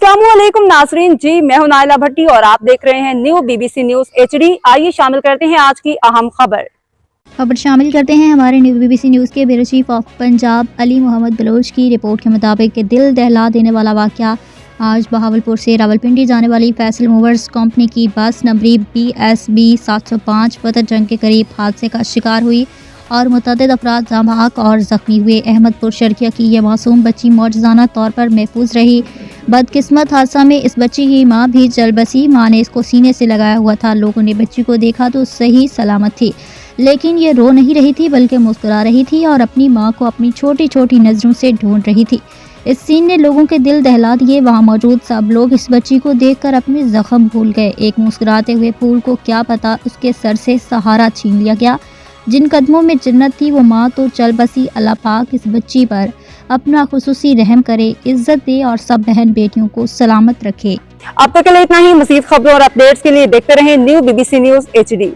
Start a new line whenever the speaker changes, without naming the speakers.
अस्सलामुअलैकुम नाजरीन जी, मैं हूं नाइला भट्टी और आप देख रहे हैं न्यू BBC न्यूज HD। आइए शामिल करते हैं आज की अहम खबर
शामिल करते हैं हमारे न्यू BBC न्यूज़ के bureau chief of Punjab Ali Mohammad Baloch की रिपोर्ट के मुताबिक कि दिल दहला देने वाला वाक़या आज बहावलपुर से रावलपिंडी जाने वाली फैसल मूवर्स कंपनी की बस नंबरी BSB 705 पतर जंग के करीब हादसे का शिकार हुई और मुतअद्दिद अफराद जाम-बहक और ज़ख्मी हुए। अहमदपुर शर्किया की यह मासूम बच्ची मौजज़ाना तौर पर महफूज रही। बदकिस्मत हादसा में इस बच्ची की माँ भी जल बसी। माँ ने इसको सीने से लगाया हुआ था। लोगों ने बच्ची को देखा तो सही सलामत थी, लेकिन ये रो नहीं रही थी बल्कि मुस्कुरा रही थी और अपनी माँ को अपनी छोटी छोटी नज़रों से ढूंढ रही थी। इस सीन ने लोगों के दिल दहला दिए। वहाँ मौजूद सब लोग इस बच्ची को देखकर अपने जख्म भूल गए। एक मुस्कुराते हुए फूल को क्या पता उसके सर से सहारा छीन लिया गया। जिन कदमों में जन्नत थी वो माँ तो चल बसी। अल्लाह पाक इस बच्ची पर अपना खुसूसी रहम करे, इज्जत दे और सब बहन बेटियों को सलामत रखे।
अब तक के लिए इतना ही। मज़ीद खबरों और अपडेट्स के लिए देखते रहें न्यू BBC न्यूज HD।